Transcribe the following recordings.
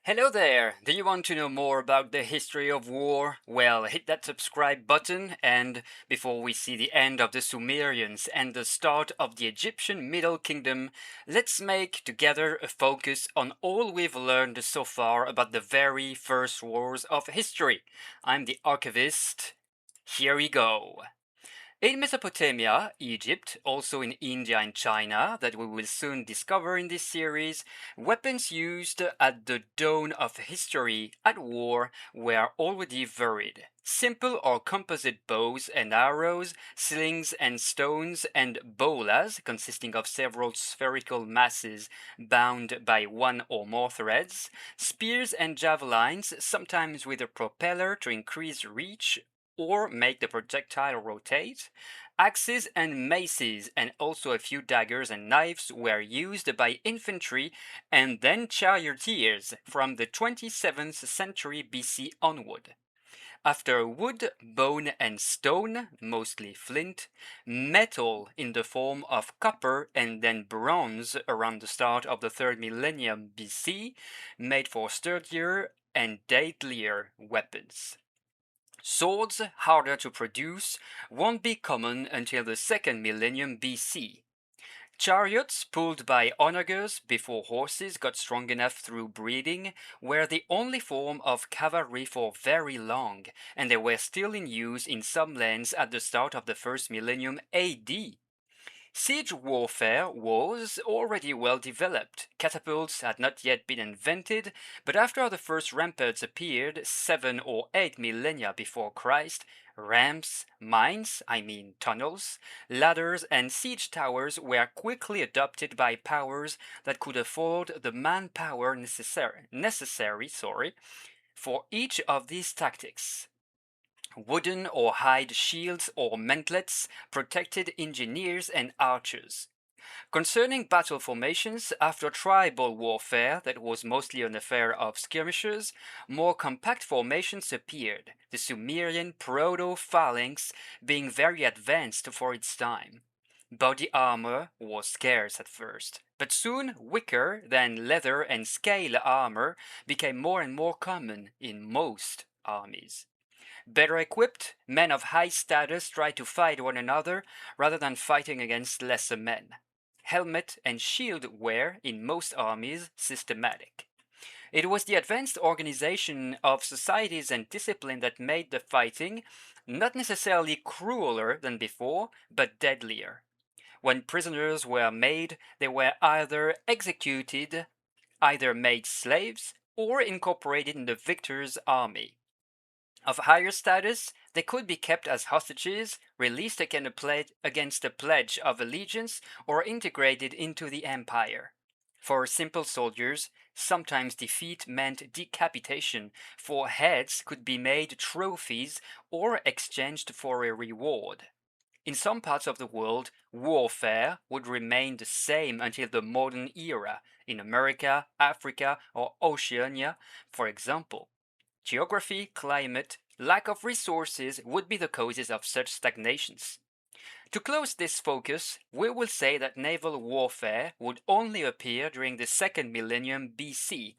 Hello there! Do you want to know more about the history of war? Well, hit that subscribe button, and before we see the end of the Sumerians and the start of the Egyptian Middle Kingdom, let's make together a focus on all we've learned so far about the very first wars of history. I'm the Archivist. Here we go. In Mesopotamia, Egypt, also in India and China, that we will soon discover in this series, weapons used at the dawn of history at war were already varied. Simple or composite bows and arrows, slings and stones, and bolas, consisting of several spherical masses bound by one or more threads, spears and javelins, sometimes with a propeller to increase reach or make the projectile rotate. Axes and maces, and also a few daggers and knives, were used by infantry and then charioteers from the 27th century BC onward. After wood, bone, and stone, mostly flint, metal in the form of copper, and then bronze around the start of the 3rd millennium BC, made for sturdier and deadlier weapons. Swords, harder to produce, won't be common until the 2nd millennium BC. Chariots pulled by onagers before horses got strong enough through breeding were the only form of cavalry for very long, and they were still in use in some lands at the start of the 1st millennium AD. Siege warfare was already well developed. Catapults had not yet been invented, but after the first ramparts appeared 7 or 8 millennia before Christ, ramps, mines, tunnels, ladders, and siege towers were quickly adopted by powers that could afford the manpower necessary for each of these tactics. Wooden or hide shields or mantlets protected engineers and archers. Concerning battle formations, after tribal warfare that was mostly an affair of skirmishers, more compact formations appeared, the Sumerian proto-phalanx being very advanced for its time. Body armor was scarce at first, but soon wicker than leather and scale armor became more and more common in most armies. Better equipped, men of high status tried to fight one another rather than fighting against lesser men. Helmet and shield were, in most armies, systematic. It was the advanced organization of societies and discipline that made the fighting not necessarily crueler than before, but deadlier. When prisoners were made, they were either executed, either made slaves, or incorporated in the victor's army. Of higher status, they could be kept as hostages, released against a pledge of allegiance, or integrated into the empire. For simple soldiers, sometimes defeat meant decapitation, for heads could be made trophies or exchanged for a reward. In some parts of the world, warfare would remain the same until the modern era, in America, Africa, or Oceania, for example. Geography, climate, lack of resources would be the causes of such stagnations. To close this focus, we will say that naval warfare would only appear during the 2nd millennium BC.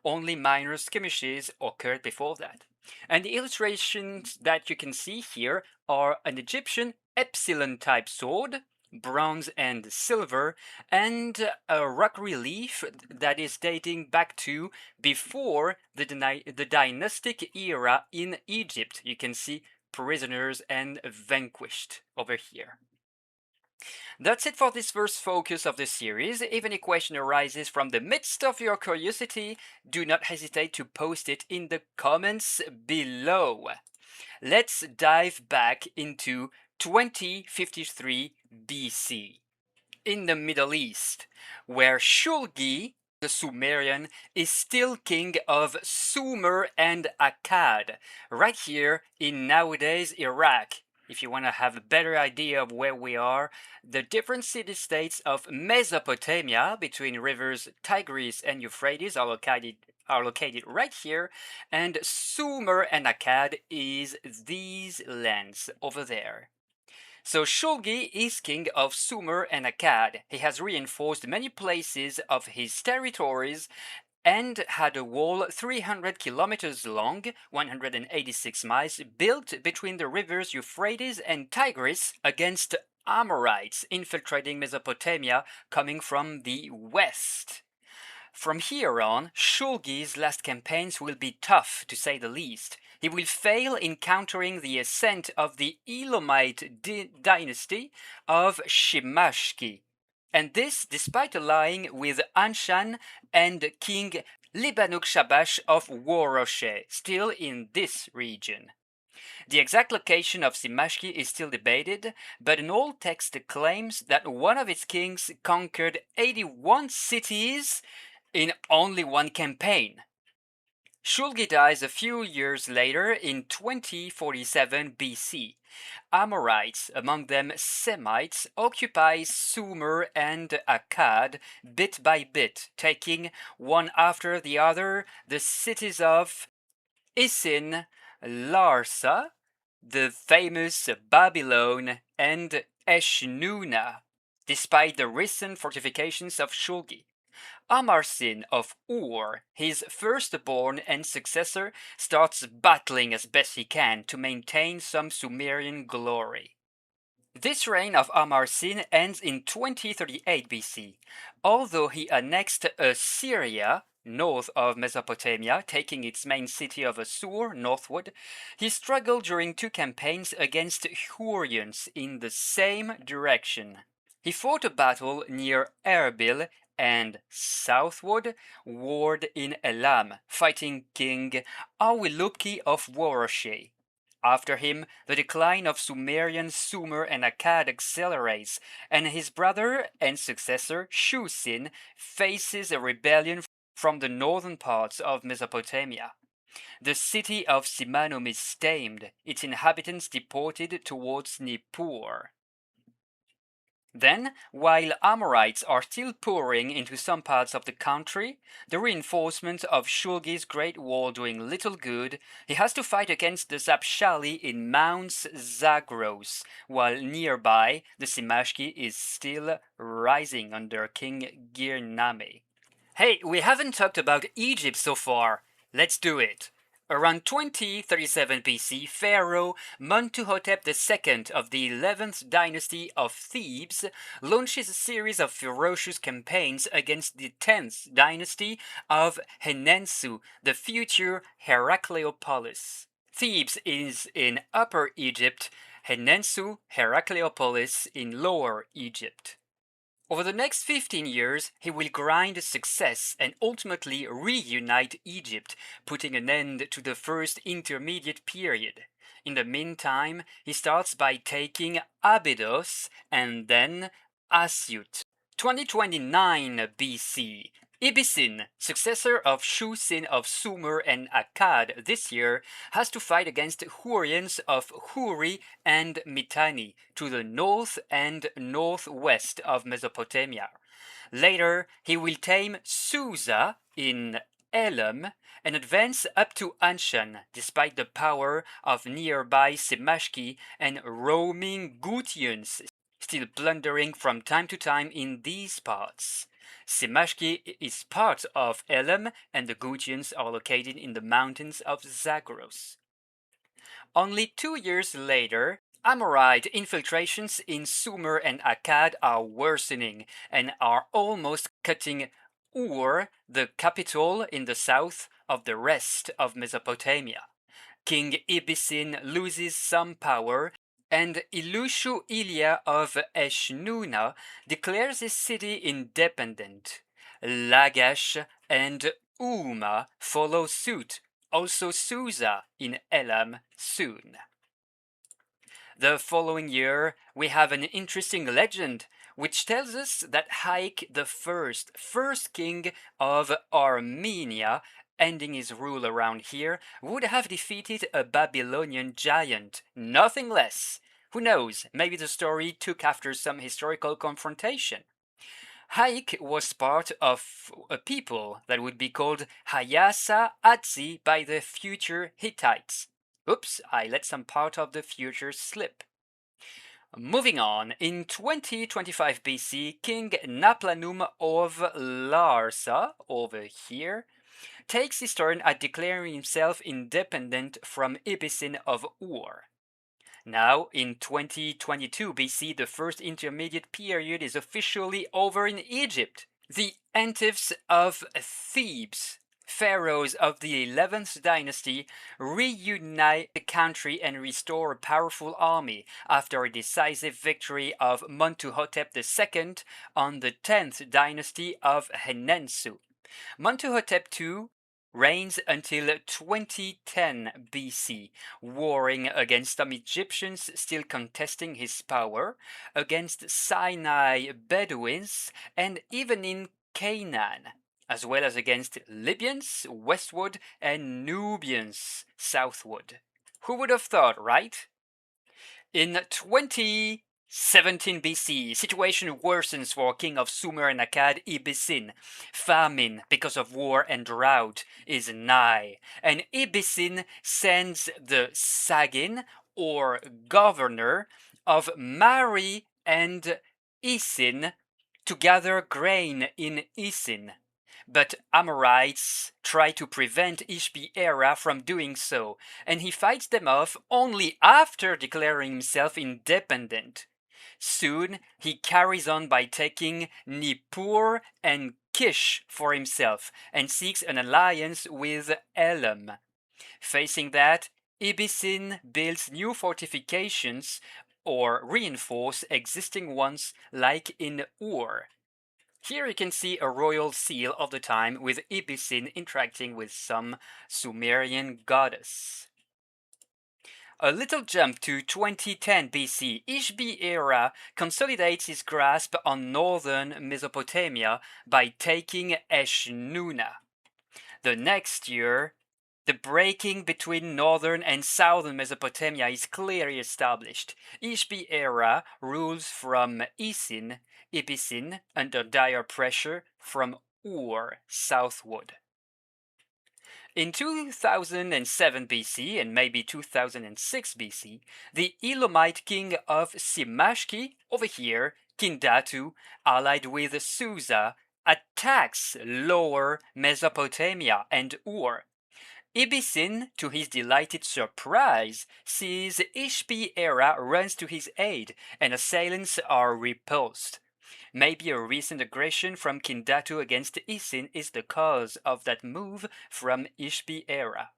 Only minor skirmishes occurred before that. And the illustrations that you can see here are an Egyptian epsilon type sword, bronze and silver, and a rock relief that is dating back to before the dynastic era in Egypt. You can see prisoners and vanquished over here. That's it for this first focus of the series. If any question arises from the midst of your curiosity, do not hesitate to post it in the comments below. Let's dive back into 2053 BC in the Middle East, where Shulgi the Sumerian is still king of Sumer and Akkad, right here in nowadays Iraq. If you want to have a better idea of where we are, the different city-states of Mesopotamia between rivers Tigris and Euphrates are located right here, and Sumer and Akkad is these lands over there. So Shulgi is king of Sumer and Akkad. He has reinforced many places of his territories and had a wall 300 kilometers long, 186 miles, built between the rivers Euphrates and Tigris against Amorites infiltrating Mesopotamia coming from the west. From here on, Shulgi's last campaigns will be tough, to say the least. He will fail in countering the ascent of the Elamite dynasty of Shimashki, and this despite allying with Anshan and King Libanuk Shabash of Waroshe, still in this region. The exact location of Shimashki is still debated, but an old text claims that one of its kings conquered 81 cities in only one campaign. Shulgi dies a few years later in 2047 BC. Amorites, among them Semites, occupy Sumer and Akkad bit by bit, taking one after the other the cities of Isin, Larsa, the famous Babylon, and Eshnuna, despite the recent fortifications of Shulgi. Amar-Sin of Ur, his firstborn and successor, starts battling as best he can to maintain some Sumerian glory. This reign of Amar-Sin ends in 2038 BC. Although he annexed Assyria, north of Mesopotamia, taking its main city of Assur northward, he struggled during two campaigns against Hurrians in the same direction. He fought a battle near Erbil and southward warred in Elam, fighting King Awilupki of Waroshe. After him, the decline of Sumerian Sumer and Akkad accelerates, and his brother and successor Shusin faces a rebellion from the northern parts of Mesopotamia. The city of Simanum is tamed, its inhabitants deported towards Nippur. Then, while Amorites are still pouring into some parts of the country, the reinforcement of Shulgi's Great Wall doing little good, he has to fight against the Zapshali in Mounts Zagros, while nearby the Shimashki is still rising under King Girname. Hey, we haven't talked about Egypt so far. Let's do it. Around 2037 BC, Pharaoh Montuhotep II of the 11th dynasty of Thebes launches a series of ferocious campaigns against the 10th dynasty of Henensu, the future Heracleopolis. Thebes is in Upper Egypt, Henensu, Heracleopolis in Lower Egypt. Over the next 15 years, he will grind success and ultimately reunite Egypt, putting an end to the first intermediate period. In the meantime, he starts by taking Abydos and then Asyut. 2029 BC. Ibisin, successor of Shusin of Sumer and Akkad this year, has to fight against Hurrians of Huri and Mitanni to the north and northwest of Mesopotamia. Later, he will tame Susa in Elam and advance up to Anshan, despite the power of nearby Semashki and roaming Gutians, still plundering from time to time in these parts. Semashki is part of Elam, and the Gutians are located in the mountains of Zagros. Only 2 years later, Amorite infiltrations in Sumer and Akkad are worsening and are almost cutting Ur, the capital in the south, of the rest of Mesopotamia. King Ibisin loses some power, and Ilushu Ilia of Eshnuna declares his city independent. Lagash and Uma follow suit, also Susa in Elam soon. The following year, we have an interesting legend which tells us that Haik the first king of Armenia, ending his rule around here, would have defeated a Babylonian giant, nothing less. Who knows, maybe the story took after some historical confrontation. Haik was part of a people that would be called Hayasa Atzi by the future Hittites. Oops, I let some part of the future slip. Moving on, in 2025 BC, King Naplanum of Larsa, over here, takes his turn at declaring himself independent from Ibisin of Ur. Now, in 2022 BC, the first intermediate period is officially over in Egypt. The Antifs of Thebes, pharaohs of the 11th dynasty, reunite the country and restore a powerful army after a decisive victory of Montuhotep II on the 10th dynasty of Henensu. Montuhotep II reigns until 2010 BC, warring against some Egyptians still contesting his power, against Sinai Bedouins, and even in Canaan, as well as against Libyans westward and Nubians southward. Who would have thought, right? In 2017 BC, situation worsens for king of Sumer and Akkad Ibisin. Famine because of war and drought is nigh, and Ibisin sends the Sagin, or governor, of Mari and Isin to gather grain in Isin. But Amorites try to prevent Ishbi-Era from doing so, and he fights them off only after declaring himself independent. Soon he carries on by taking Nippur and Kish for himself and seeks an alliance with Elam. Facing that, Ibisin builds new fortifications or reinforce existing ones like in Ur. Here you can see a royal seal of the time with Ibisin interacting with some Sumerian goddess. A little jump to 2010 BC, Ishbi-Era consolidates his grasp on northern Mesopotamia by taking Eshnuna. The next year, the breaking between northern and southern Mesopotamia is clearly established. Ishbi-Era rules from Ibisin, under dire pressure from Ur southward. In 2007 BC and maybe 2006 BC, the Elamite king of Simashki, over here, Kindatu, allied with Susa, attacks lower Mesopotamia and Ur. Ibisin, to his delighted surprise, sees Ishbi-Era runs to his aid, and assailants are repulsed. Maybe a recent aggression from Kindatu against Isin is the cause of that move from Ishbi-Era.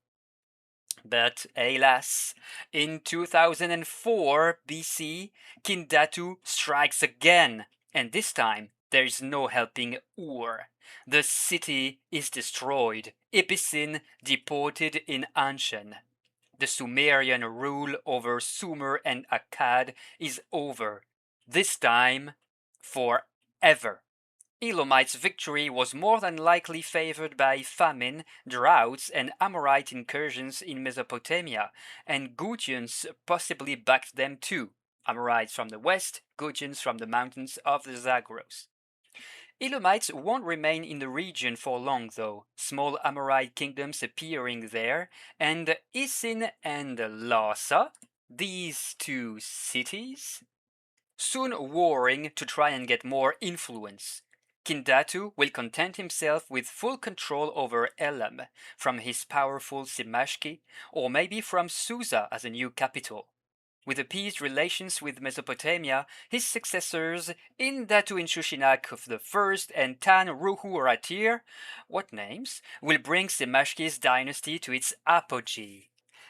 But alas, in 2004 BC, Kindatu strikes again, and this time there is no helping Ur. The city is destroyed, Ibisin deported in Anshan. The Sumerian rule over Sumer and Akkad is over, this time forever. Elamites' victory was more than likely favored by famine, droughts, and Amorite incursions in Mesopotamia, and Gutians possibly backed them too. Amorites from the west, Gutians from the mountains of the Zagros. Elamites won't remain in the region for long though, small Amorite kingdoms appearing there, and Isin and Lhasa, these two cities, soon warring to try and get more influence. Kindatu will content himself with full control over Elam from his powerful Simashki, or maybe from Susa as a new capital. With appeased relations with Mesopotamia, his successors Indatu Inshushinak of the First and Tan Ruhu Ratir, what names, will bring Simashki's dynasty to its apogee.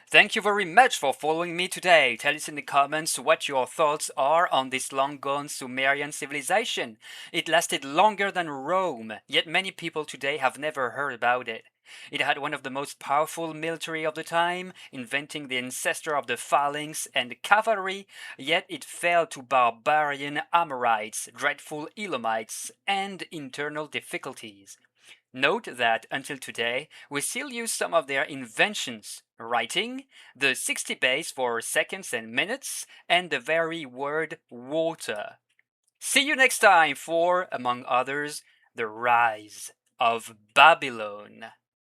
Thank you very much for following me today. Tell us in the comments what your thoughts are on this long-gone Sumerian civilization. It lasted longer than Rome, yet many people today have never heard about it. It had one of the most powerful military of the time, inventing the ancestor of the phalanx and cavalry, yet it fell to barbarian Amorites, dreadful Elamites, and internal difficulties. Note that until today, we still use some of their inventions: writing, the 60 base for seconds and minutes, and the very word water. See you next time for, among others, the rise of Babylon.